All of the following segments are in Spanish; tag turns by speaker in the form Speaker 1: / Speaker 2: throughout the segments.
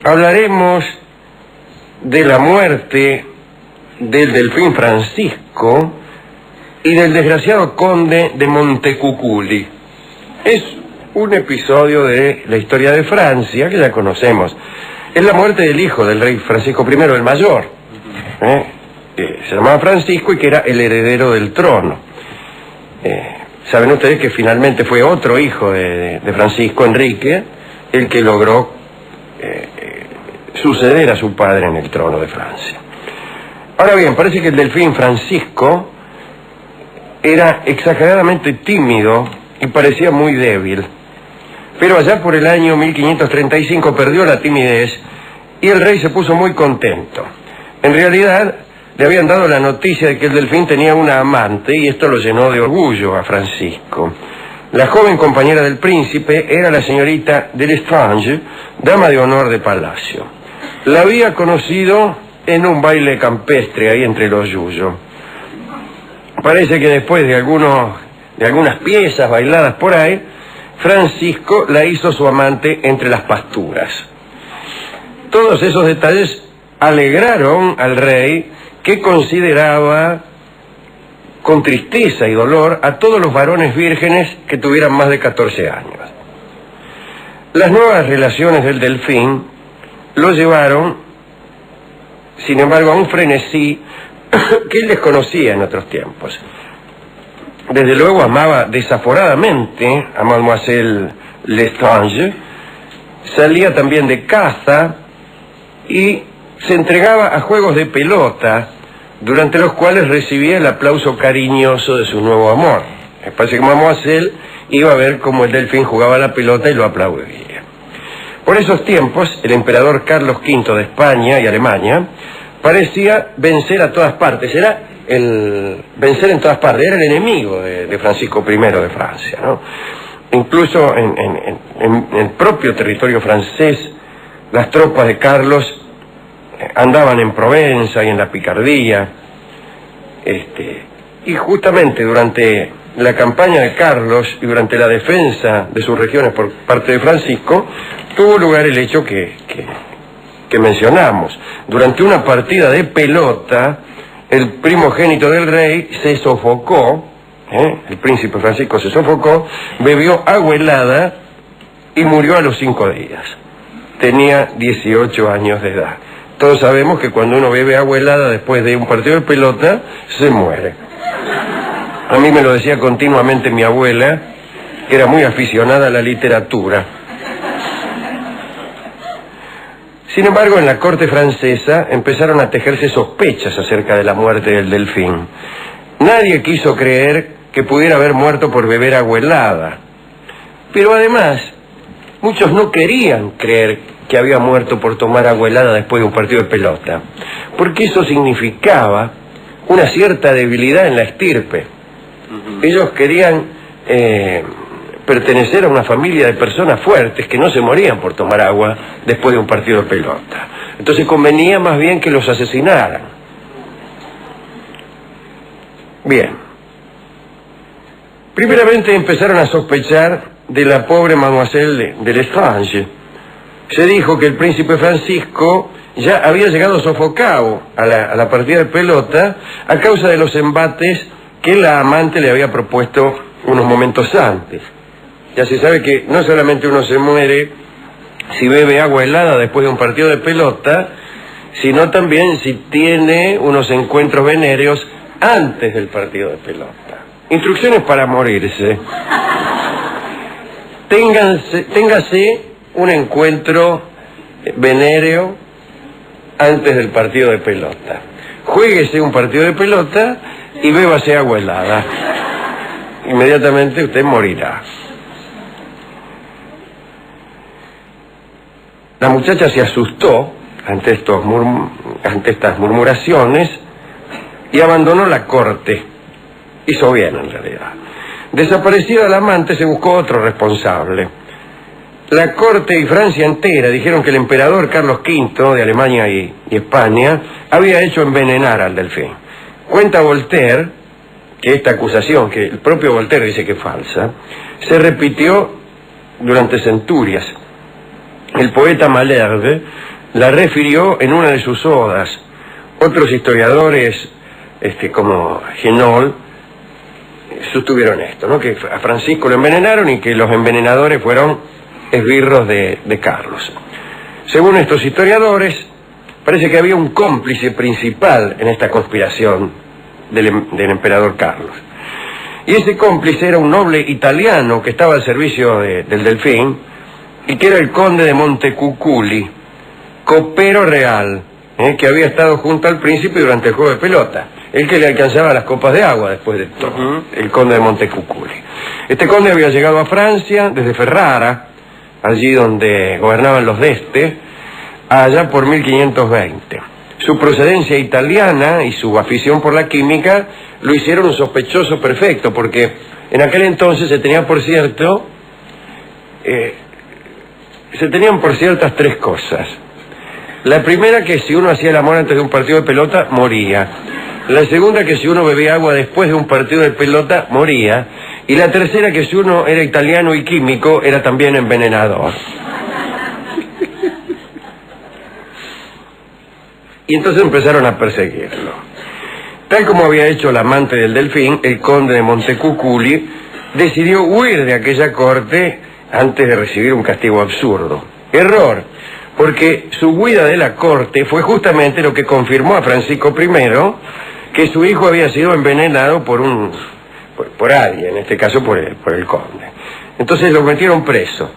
Speaker 1: hablaremos de la muerte del delfín Francisco y del desgraciado conde de Montecuculi. Es un episodio de la historia de Francia que ya conocemos. Es la muerte del hijo del rey Francisco I el Mayor, que se llamaba Francisco y que era el heredero del trono. Saben ustedes que finalmente fue otro hijo de Francisco, Enrique, el que logró suceder a su padre en el trono de Francia. Ahora bien, parece que el delfín Francisco era exageradamente tímido y parecía muy débil. Pero allá por el año 1535 perdió la timidez y el rey se puso muy contento. En realidad, le habían dado la noticia de que el delfín tenía una amante y esto lo llenó de orgullo a Francisco. La joven compañera del príncipe era la señorita de Lestrange, dama de honor de palacio. La había conocido en un baile campestre ahí entre los yuyos. Parece que después de algunas piezas bailadas por ahí, Francisco la hizo su amante entre las pasturas. Todos esos detalles alegraron al rey, que consideraba con tristeza y dolor a todos los varones vírgenes que tuvieran más de 14 años. Las nuevas relaciones del delfín lo llevaron, sin embargo, a un frenesí que él desconocía en otros tiempos. Desde luego amaba desaforadamente a Mademoiselle Lestrange, salía también de caza y se entregaba a juegos de pelota, durante los cuales recibía el aplauso cariñoso de su nuevo amor. Me parece que Mademoiselle iba a ver cómo el delfín jugaba la pelota y lo aplaudía. Por esos tiempos, el emperador Carlos V de España y Alemania parecía vencer a todas partes. Era vencer en todas partes, era el enemigo de Francisco I de Francia, ¿no? Incluso en el propio territorio francés, las tropas de Carlos andaban en Provenza y en la Picardía, y justamente durante la campaña de Carlos y durante la defensa de sus regiones por parte de Francisco, tuvo lugar el hecho que mencionamos. Durante una partida de pelota, el primogénito del rey se sofocó, el príncipe Francisco se sofocó, bebió agua helada y murió a los 5 días. Tenía 18 años de edad. Todos sabemos que cuando uno bebe agua helada después de un partido de pelota, se muere. A mí me lo decía continuamente mi abuela, que era muy aficionada a la literatura. Sin embargo, en la corte francesa empezaron a tejerse sospechas acerca de la muerte del delfín. Nadie quiso creer que pudiera haber muerto por beber agua helada. Pero además, muchos no querían creer que había muerto por tomar agua helada después de un partido de pelota, porque eso significaba una cierta debilidad en la estirpe. Ellos querían pertenecer a una familia de personas fuertes que no se morían por tomar agua después de un partido de pelota. Entonces convenía más bien que los asesinaran. Bien. Primeramente empezaron a sospechar de la pobre Mademoiselle de Lestrange. Se dijo que el príncipe Francisco ya había llegado sofocado a la partida de pelota a causa de los embates que la amante le había propuesto unos momentos antes. Ya se sabe que no solamente uno se muere si bebe agua helada después de un partido de pelota, sino también si tiene unos encuentros venéreos antes del partido de pelota. Instrucciones para morirse. Téngase un encuentro venéreo antes del partido de pelota. Juéguese un partido de pelota y bébase agua helada. Inmediatamente usted morirá. La muchacha se asustó ante estas murmuraciones y abandonó la corte. Hizo bien, en realidad. Desaparecida el amante, se buscó otro responsable. La corte y Francia entera dijeron que el emperador Carlos V de Alemania y España había hecho envenenar al delfín. Cuenta Voltaire que esta acusación, que el propio Voltaire dice que es falsa, se repitió durante centurias. El poeta Malherbe la refirió en una de sus odas. Otros historiadores, como Genol, sostuvieron esto, ¿no? Que a Francisco lo envenenaron y que los envenenadores fueron esbirros de Carlos. Según estos historiadores, parece que había un cómplice principal en esta conspiración del emperador Carlos. Y ese cómplice era un noble italiano que estaba al servicio del Delfín y que era el conde de Montecuculi, copero real, que había estado junto al príncipe durante el juego de pelota, el que le alcanzaba las copas de agua después de todo, el conde de Montecuculi. Este conde había llegado a Francia desde Ferrara, allí donde gobernaban los d'Este, allá por 1520. Su procedencia italiana y su afición por la química lo hicieron un sospechoso perfecto, porque en aquel entonces se tenían por ciertas tres cosas. La primera, que si uno hacía el amor antes de un partido de pelota, moría. La segunda, que si uno bebía agua después de un partido de pelota, moría. Y la tercera, que si uno era italiano y químico, era también envenenador. Y entonces empezaron a perseguirlo. Tal como había hecho el amante del Delfín, el conde de Montecuculi decidió huir de aquella corte antes de recibir un castigo absurdo. Error, porque su huida de la corte fue justamente lo que confirmó a Francisco I que su hijo había sido envenenado por alguien, en este caso por el conde. Entonces lo metieron preso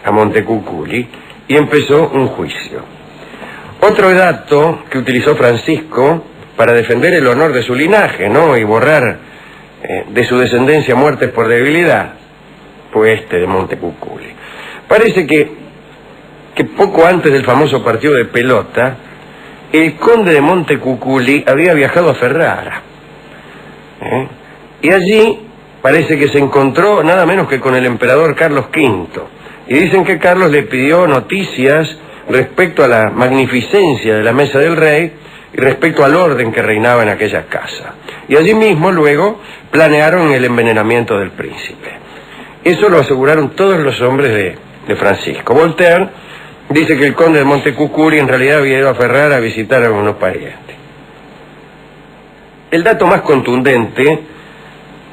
Speaker 1: a Montecuculi y empezó un juicio. Otro dato que utilizó Francisco para defender el honor de su linaje, ¿no? Y borrar de su descendencia muertes por debilidad, fue de Montecuculi. Parece que poco antes del famoso partido de pelota, el conde de Montecuculi había viajado a Ferrara. Y allí parece que se encontró nada menos que con el emperador Carlos V. Y dicen que Carlos le pidió noticias respecto a la magnificencia de la mesa del rey y respecto al orden que reinaba en aquella casa. Y allí mismo luego planearon el envenenamiento del príncipe. Eso lo aseguraron todos los hombres de Francisco. Voltaire dice que el conde de Montecuculi en realidad había ido a Ferrara a visitar a algunos parientes. El dato más contundente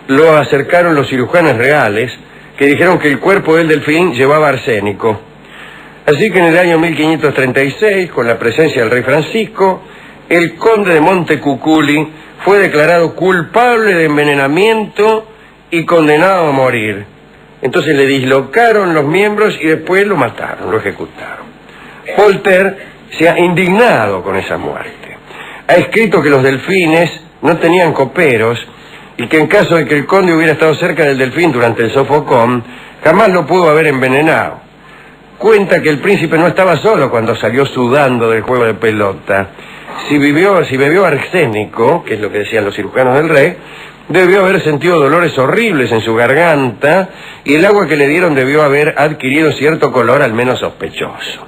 Speaker 1: lo acercaron los cirujanos reales, que dijeron que el cuerpo del Delfín llevaba arsénico. Así que en el año 1536, con la presencia del rey Francisco, el conde de Montecuculi fue declarado culpable de envenenamiento y condenado a morir. Entonces le dislocaron los miembros y después lo mataron, lo ejecutaron. Voltaire se ha indignado con esa muerte. Ha escrito que los delfines no tenían coperos y que en caso de que el conde hubiera estado cerca del Delfín durante el sofocón, jamás lo pudo haber envenenado. Cuenta que el príncipe no estaba solo cuando salió sudando del juego de pelota. Si bebió arsénico, que es lo que decían los cirujanos del rey, debió haber sentido dolores horribles en su garganta y el agua que le dieron debió haber adquirido cierto color al menos sospechoso.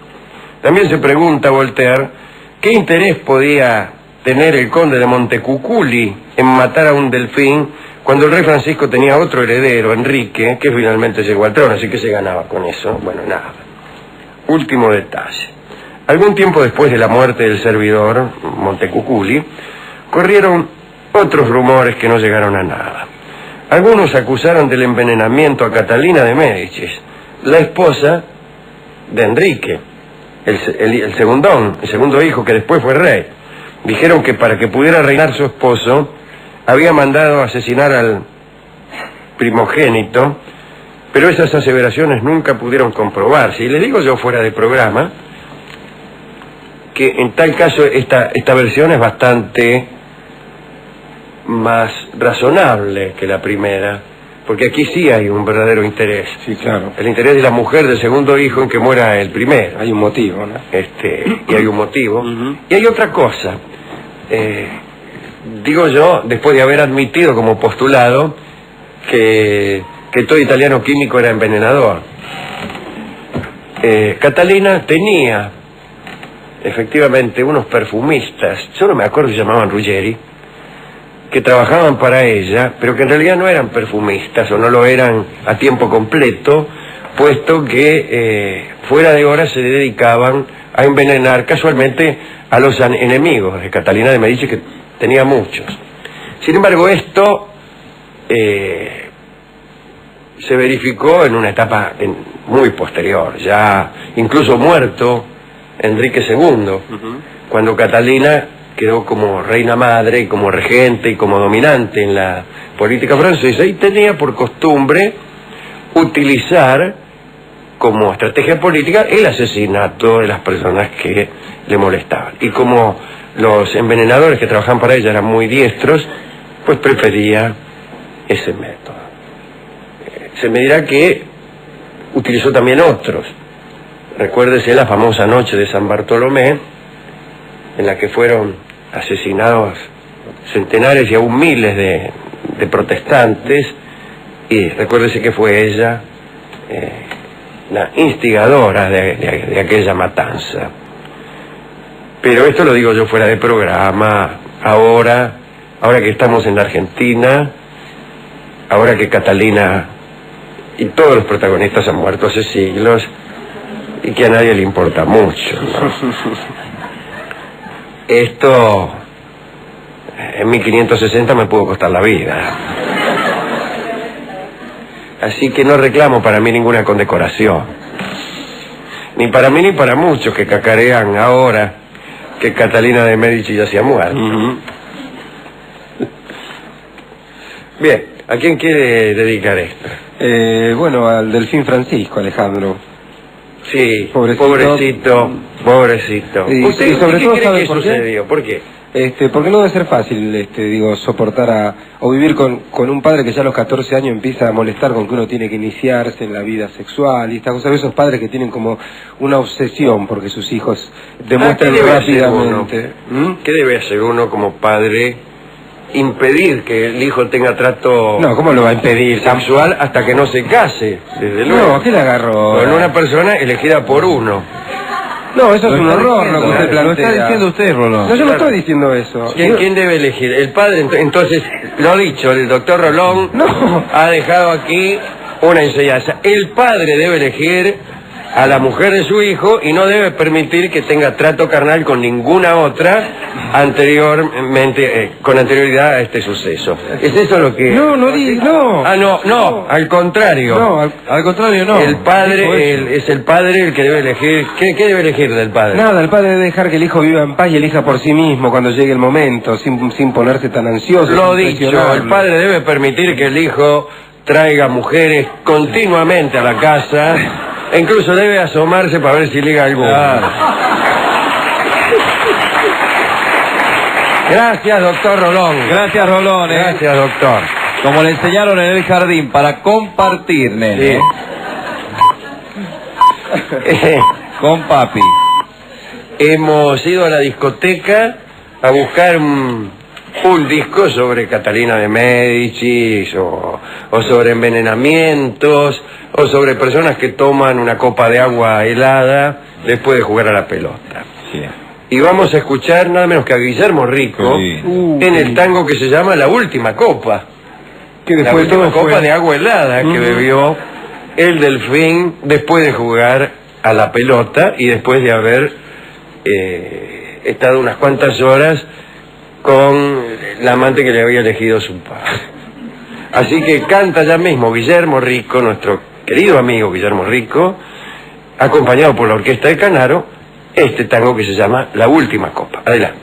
Speaker 1: También se pregunta Voltaire qué interés podía tener el conde de Montecuculi en matar a un delfín cuando el rey Francisco tenía otro heredero, Enrique, que finalmente llegó al trono, así que se ganaba con eso. Bueno, nada. Último detalle. Algún tiempo después de la muerte del servidor, Montecuculi, corrieron otros rumores que no llegaron a nada. Algunos acusaron del envenenamiento a Catalina de Médicis, la esposa de Enrique, el segundo hijo que después fue rey. Dijeron que para que pudiera reinar su esposo, había mandado asesinar al primogénito, pero esas aseveraciones nunca pudieron comprobarse. Y les digo yo fuera de programa que en tal caso esta versión es bastante más razonable que la primera, porque aquí sí hay un verdadero interés.
Speaker 2: Sí, claro.
Speaker 1: El interés de la mujer del segundo hijo en que muera el primero.
Speaker 2: Hay un motivo, ¿no?
Speaker 1: Y hay un motivo. Y hay otra cosa. Digo yo, después de haber admitido como postulado que todo italiano químico era envenenador. Catalina tenía efectivamente unos perfumistas, yo no me acuerdo si se llamaban Ruggeri, que trabajaban para ella, pero que en realidad no eran perfumistas o no lo eran a tiempo completo, puesto que fuera de hora se dedicaban a envenenar casualmente a los enemigos de Catalina de Medici, que tenía muchos. Sin embargo, esto se verificó en una etapa muy posterior, ya incluso muerto Enrique II, cuando Catalina quedó como reina madre, y como regente y como dominante en la política francesa, y tenía por costumbre utilizar como estrategia política el asesinato de las personas que le molestaban. Y como los envenenadores que trabajaban para ella eran muy diestros, pues prefería ese método. Se me dirá que utilizó también otros. Recuérdese la famosa noche de San Bartolomé, en la que fueron asesinados centenares y aún miles de protestantes, y recuérdese que fue ella la instigadora de aquella matanza. Pero esto lo digo yo fuera de programa, ahora que estamos en la Argentina, ahora que Catalina y todos los protagonistas han muerto hace siglos y que a nadie le importa mucho, ¿no? Esto en 1560 me pudo costar la vida. Así que no reclamo para mí ninguna condecoración. Ni para mí ni para muchos que cacarean ahora que Catalina de Medici ya se ha muerto. Bien, ¿a quién quiere dedicar esto?
Speaker 2: Bueno, al Delfín Francisco, Alejandro.
Speaker 1: Sí, pobrecito. ¿Usted
Speaker 2: sobre todo
Speaker 1: qué cree
Speaker 2: sabe
Speaker 1: que
Speaker 2: por qué?
Speaker 1: sucedió? ¿Por qué?
Speaker 2: Porque no debe ser fácil, soportar o vivir con un padre que ya a los 14 años empieza a molestar con que uno tiene que iniciarse en la vida sexual y estas cosas. Esos padres que tienen como una obsesión porque sus hijos demuestran rápidamente.
Speaker 1: ¿Qué debe hacer uno como padre? Impedir que el hijo tenga trato...
Speaker 2: No, ¿cómo lo va a impedir?
Speaker 1: Sexual hasta que no se case, desde luego.
Speaker 2: No, ¿qué le agarró?
Speaker 1: Con una persona elegida por uno.
Speaker 2: No, eso es un horror lo que usted plantea.
Speaker 3: Lo está diciendo usted, Rolón.
Speaker 2: No, yo no estoy diciendo eso.
Speaker 1: ¿Quién debe elegir? El padre. Entonces, lo dicho, el doctor Rolón ha dejado aquí una enseñanza. El padre debe elegir a la mujer de su hijo y no debe permitir que tenga trato carnal con ninguna otra con anterioridad a este suceso. ¿Es eso lo que...?
Speaker 2: No.
Speaker 1: Ah, no, al contrario.
Speaker 2: No, al contrario no.
Speaker 1: El padre es el padre el que debe elegir. ¿Qué debe elegir del padre?
Speaker 2: Nada, el padre debe dejar que el hijo viva en paz y elija por sí mismo cuando llegue el momento, sin ponerse tan ansioso.
Speaker 1: Lo dicho, el padre debe permitir que el hijo traiga mujeres continuamente a la casa, e incluso debe asomarse para ver si liga alguno. Gracias, doctor Rolón.
Speaker 3: Gracias, Rolón.
Speaker 1: Gracias, doctor.
Speaker 3: Como le enseñaron en el jardín, para compartir, nene.
Speaker 1: Sí.
Speaker 3: Con papi.
Speaker 1: Hemos ido a la discoteca a buscar un disco sobre Catalina de Medici, o sobre envenenamientos, o sobre personas que toman una copa de agua helada después de jugar a la pelota.
Speaker 3: Sí.
Speaker 1: Y vamos a escuchar nada menos que a Guillermo Rico en el tango que se llama La Última Copa.
Speaker 2: Que
Speaker 1: La
Speaker 2: después
Speaker 1: última
Speaker 2: todo
Speaker 1: copa de agua helada que bebió el Delfín después de jugar a la pelota y después de haber estado unas cuantas horas con la amante que le había elegido su padre. Así que canta ya mismo Guillermo Rico, nuestro querido amigo Guillermo Rico, acompañado por la Orquesta de Canaro, este tango que se llama La Última Copa. Adelante.